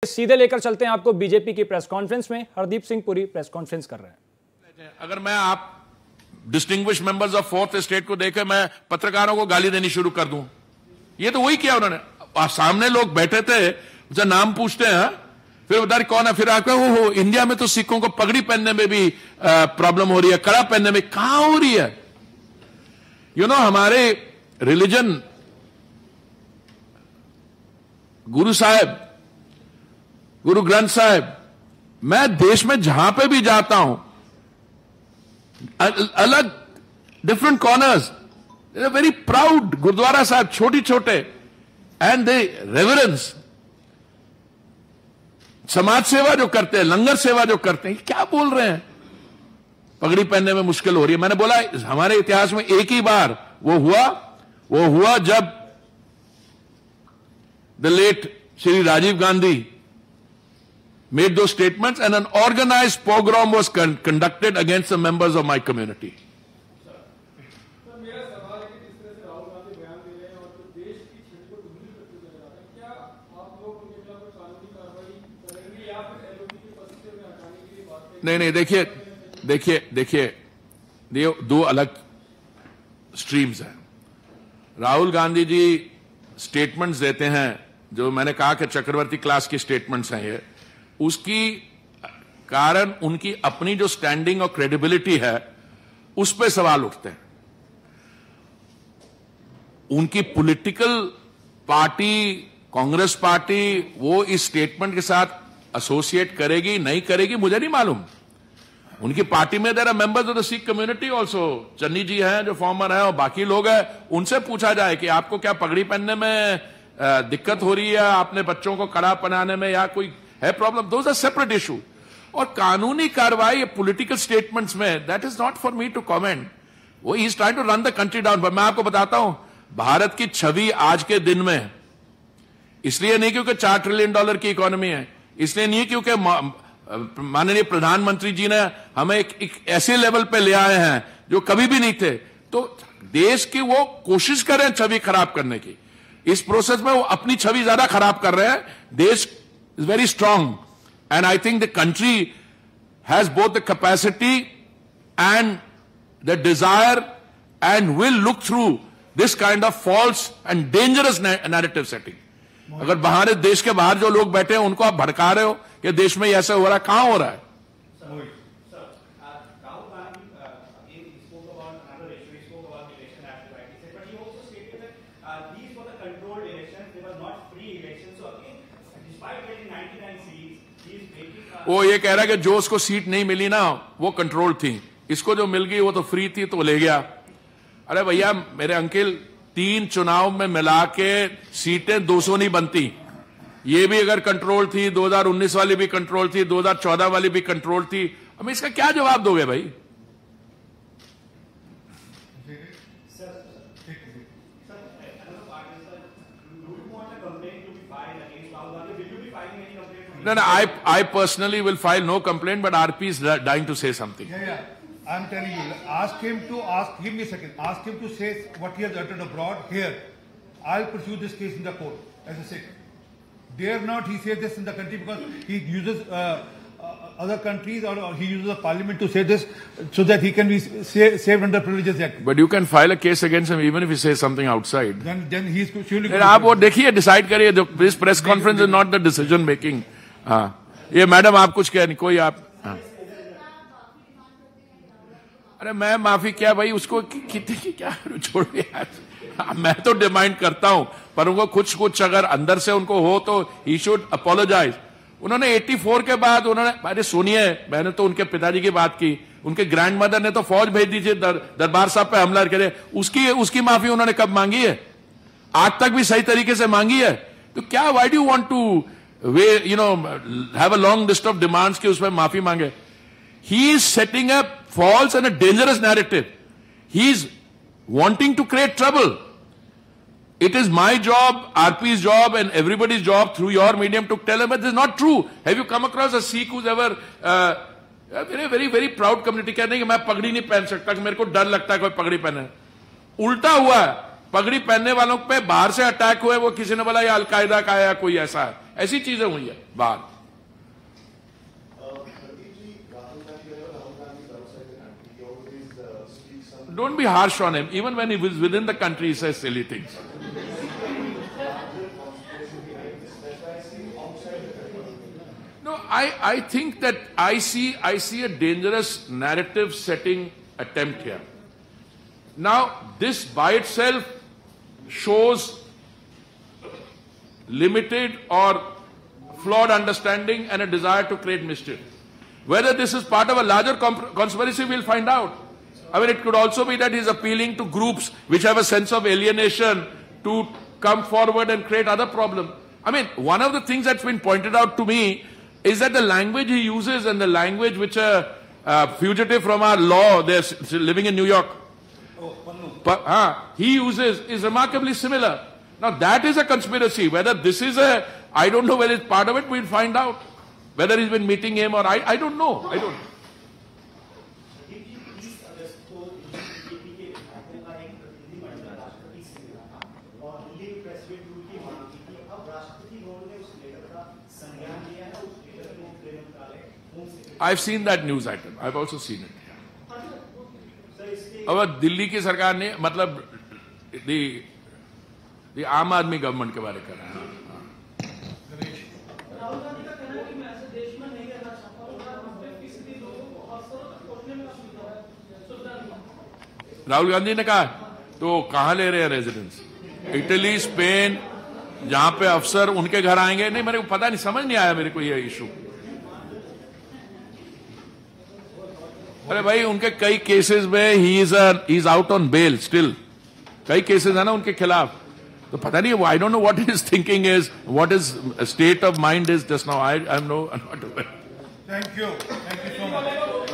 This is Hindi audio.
सीधे लेकर चलते हैं आपको बीजेपी की प्रेस कॉन्फ्रेंस में। हरदीप सिंह पुरी प्रेस कॉन्फ्रेंस कर रहे हैं। अगर मैं आप distinguish members of fourth state को देकर मैं पत्रकारों को गाली देनी शुरू कर दूं, ये तो वही किया उन्होंने। सामने लोग बैठे थे, उनसे नाम पूछते हैं, फिर बता कौन है, फिर आकर हो इंडिया में तो सिखों को पगड़ी पहनने में भी प्रॉब्लम हो रही है, कड़ा पहनने में कहां हो रही है। हमारे रिलीजन गुरु साहब, गुरु ग्रंथ साहब, मैं देश में जहां पे भी जाता हूं, अलग different corners, very proud gurdwara Sahib, छोटे छोटे, एंड दे रेवरेंस। समाज सेवा जो करते हैं, लंगर सेवा जो करते हैं, क्या बोल रहे हैं पगड़ी पहनने में मुश्किल हो रही है। मैंने बोला हमारे इतिहास में एक ही बार वो हुआ जब the late Shri Rajiv Gandhi made those statements and an organized pogrom was conducted against the members of my community. मेरा सवाल है कि जिस तरह से राहुल गांधी बयान दे रहे हैं और देश की छवि को धूमिल करते नजर आते हैं, क्या आप लोग उनके खिलाफ कोई कानूनी कार्रवाई करेंगे या फिर एलओपी के पद से हटाने के लिए बात करेंगे? देखिए, दो अलग स्ट्रीम्स हैं। राहुल गांधी जी स्टेटमेंट्स देते हैं, जो मैंने कहा कि चक्रवर्ती क्लास की स्टेटमेंट्स हैं ये, उसकी कारण उनकी अपनी जो स्टैंडिंग और क्रेडिबिलिटी है उस पर सवाल उठते हैं। उनकी पॉलिटिकल पार्टी कांग्रेस पार्टी वो इस स्टेटमेंट के साथ एसोसिएट करेगी नहीं करेगी मुझे नहीं मालूम। उनकी पार्टी में there are members of the Sikh community also, Channi ji हैं जो फॉर्मर हैं और बाकी लोग हैं, उनसे पूछा जाए कि आपको क्या पगड़ी पहनने में दिक्कत हो रही है, आपने बच्चों को कड़ा पहनाने में या कोई है problem, those are separate issue. और कानूनी कार्रवाई पॉलिटिकल स्टेटमेंट्स में, that is not for me to comment. वो he is trying to run the country down. पर मैं आपको बताता हूं, भारत की छवि आज के दिन में, इसलिए नहीं क्योंकि $4 ट्रिलियन की इकोनॉमी है, इसलिए नहीं क्योंकि माननीय प्रधानमंत्री जी ने हमें एक ऐसे लेवल पे ले आए हैं जो कभी भी नहीं थे। तो देश की वो कोशिश कर रहे हैं छवि खराब करने की, इस प्रोसेस में वो अपनी छवि ज्यादा खराब कर रहे हैं। देश is very strong and I think the country has both the capacity and the desire and will look through this kind of false and dangerous narrative setting. अगर बाहर देश के बाहर जो लोग बैठे हैं उनको आप भड़का रहे हो कि देश में ऐसा हो रहा है, कहां हो रहा है? वो ये कह रहा है कि जो उसको सीट नहीं मिली ना वो कंट्रोल थी, इसको जो मिल गई वो तो फ्री थी तो ले गया। अरे भैया मेरे अंकल, 3 चुनाव में मिला के सीटें 200 नहीं बनती। ये भी अगर कंट्रोल थी, 2019 वाली भी कंट्रोल थी, 2014 वाली भी कंट्रोल थी, हम इसका क्या जवाब दोगे भाई? No, I personally will file no complaint, but RP is dying to say something. Yeah. I'm telling you, give me a second. Ask him to say what he has uttered abroad here. I'll pursue this case in the court as a Sikh. Dare not he says this in the country because he uses other countries or he uses the parliament to say this so that he can be saved under Privileges Act. But you can file a case against him even if he says something outside. Then he's surely. आप वो देखिए, डिसाइड करिए। This press conference is not the decision making. हाँ, ये मैडम आप कुछ कह नहीं, कोई आप, हाँ। अरे मैं माफी क्या भाई, उसको कितने की क्या छोड़ यार। मैं तो डिमांड करता हूं, पर उनको कुछ अगर अंदर से उनको हो तो ही शुड अपोलोजाइज। उन्होंने 84 के बाद उन्होंने, अरे सुनिए, मैंने तो उनके पिताजी की बात की, उनके ग्रैंड मदर ने तो फौज भेज दी थी दरबार साहब पे हमला करे, उसकी माफी उन्होंने कब मांगी है? आज तक भी सही तरीके से मांगी है? तो क्या why do want to have a long list of demands कि उसमें माफी मांगे? He is setting up false and a dangerous narrative. He is wanting to create trouble. It is my job, RP's job, and everybody's job through your medium to tell him that this is not true. Have you come across a Sikh who's ever very very proud community कहते हैं कि मैं पगड़ी नहीं पहन सकता, कि मेरे को डर लगता है कोई पगड़ी पहने? उल्टा हुआ है, पगड़ी पहनने वालों पे बाहर से अटैक हुए, वो किसी ने बोला ये अलकायदा का है या कोई ऐसा है, ऐसी चीजें हुई है बाहर. Don't be harsh on him. Even when he was within the country, he says silly things. No, I think that I see a dangerous narrative setting attempt here. Now, this by itself shows limited or flawed understanding and a desire to create mischief. Whether this is part of a larger conspiracy, we'll find out. I mean, it could also be that he's appealing to groups which have a sense of alienation to come forward and create other problems. I mean, one of the things that's been pointed out to me is that the language he uses and the language which a fugitive from our law, they're living in New York, he uses is remarkably similar. Now, that is a conspiracy. Whether this is I don't know whether it's part of it, we'll find out. Whether he's been meeting him or I don't know. I don't know. I've seen that news item. I've also seen it. अब दिल्ली की सरकार ने मतलब दी आम आदमी गवर्नमेंट के बारे में कर रहा है. राहुल गांधी ने कहा तो कहां ले रहे हैं रेजिडेंस? इटली, स्पेन, जहां पे अफसर उनके घर आएंगे. नहीं, मेरे को पता नहीं, समझ नहीं आया मेरे को ये इशू. अरे भाई, उनके कई केसेस में ही is out on bail still. कई केसेस है ना उनके खिलाफ. तो पता नहीं, I don't know what his thinking is, what is state of mind is just now. I am not aware. Thank you so much.